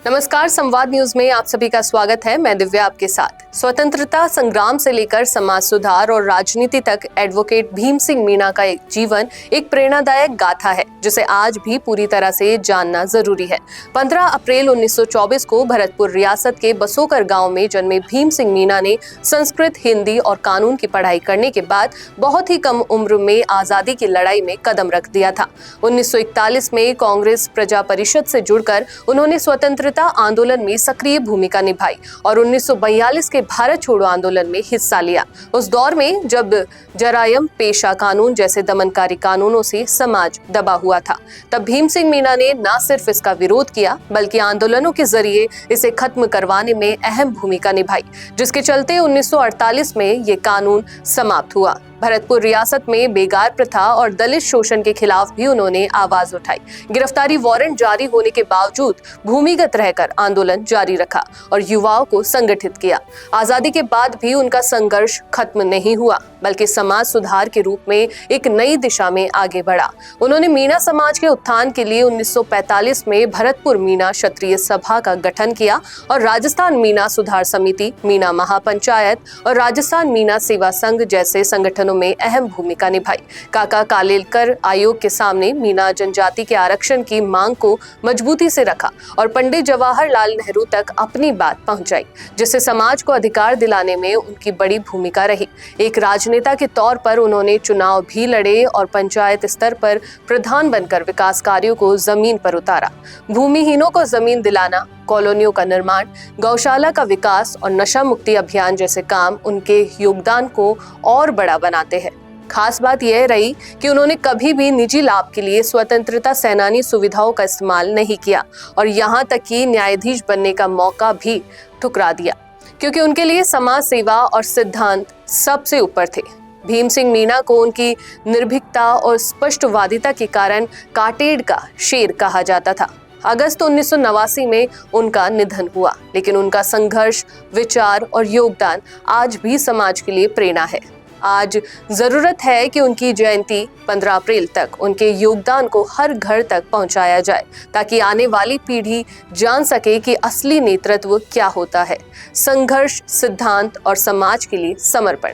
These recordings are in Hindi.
नमस्कार, संवाद न्यूज में आप सभी का स्वागत है। मैं दिव्या आपके साथ। स्वतंत्रता संग्राम से लेकर समाज सुधार और राजनीति तक एडवोकेट भीम सिंह मीणा का एक जीवन एक प्रेरणादायक गाथा है जिसे आज भी पूरी तरह से जानना जरूरी है। 15 अप्रैल 1924 को भरतपुर रियासत के बसोकर गांव में जन्मे भीम सिंह मीणा ने संस्कृत, हिंदी और कानून की पढ़ाई करने के बाद बहुत ही कम उम्र में आजादी की लड़ाई में कदम रख दिया था। 1941 में कांग्रेस प्रजा परिषद से जुड़कर उन्होंने स्वतंत्रता आंदोलन में सक्रिय भूमिका निभाई और 1942 के भारत छोड़ो आंदोलन में हिस्सा लिया। उस दौर में जब जरायम पेशा कानून जैसे दमनकारी कानूनों से समाज दबा हुआ था, तब भीम सिंह मीणा ने न सिर्फ इसका विरोध किया बल्कि आंदोलनों के जरिए इसे खत्म करवाने में अहम भूमिका निभाई, जिसके चलते 1948 में ये कानून समाप्त हुआ। भरतपुर रियासत में बेगार प्रथा और दलित शोषण के खिलाफ भी उन्होंने आवाज उठाई। गिरफ्तारी वारंट जारी होने के बावजूद भूमिगत रहकर आंदोलन जारी रखा और युवाओं को संगठित किया। आजादी के बाद भी उनका संघर्ष खत्म नहीं हुआ बल्कि समाज सुधार के रूप में एक नई दिशा में आगे बढ़ा। उन्होंने मीणा समाज के उत्थान के लिए 1945 में भरतपुर मीणा क्षत्रिय सभा का गठन किया और राजस्थान मीणा सुधार समिति, मीणा महापंचायत और राजस्थान मीणा सेवा संघ जैसे संगठनों में अहम भूमिका निभाई। काका कालेलकर आयोग के सामने मीणा जनजाति के आरक्षण की मांग को मजबूती से रखा और पंडित जवाहरलाल नेहरू तक अपनी बात पहुंचाई, जिससे समाज को अधिकार दिलाने में उनकी बड़ी भूमिका रही। एक राजनेता के तौर पर उन्होंने चुनाव भी लड़े और पंचायत स्तर पर प्रधान बनकर विकास कार्यों को जमीन पर उतारा। भूमिहीनों को जमीन दिलाना, कॉलोनियों का निर्माण, गौशाला का विकास और नशा मुक्ति अभियान जैसे काम उनके योगदान को और बड़ा बनाते हैं। खास बात यह रही कि उन्होंने कभी भी निजी लाभ के लिए स्वतंत्रता सेनानी सुविधाओं का इस्तेमाल नहीं किया और यहाँ तक कि न्यायाधीश बनने का मौका भी ठुकरा दिया, क्योंकि उनके लिए समाज सेवा और सिद्धांत सबसे ऊपर थे। भीम सिंह मीणा को उनकी निर्भीकता और स्पष्टवादिता के कारण काटेड़ का शेर कहा जाता था। अगस्त 1989 में उनका निधन हुआ, लेकिन उनका संघर्ष, विचार और योगदान आज भी समाज के लिए प्रेरणा है। आज जरूरत है कि उनकी जयंती 15 अप्रैल तक उनके योगदान को हर घर तक पहुंचाया जाए, ताकि आने वाली पीढ़ी जान सके कि असली नेतृत्व क्या होता है। संघर्ष, सिद्धांत और समाज के लिए समर्पण।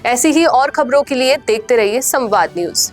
ऐसी ही और खबरों के लिए देखते रहिए संवाद न्यूज।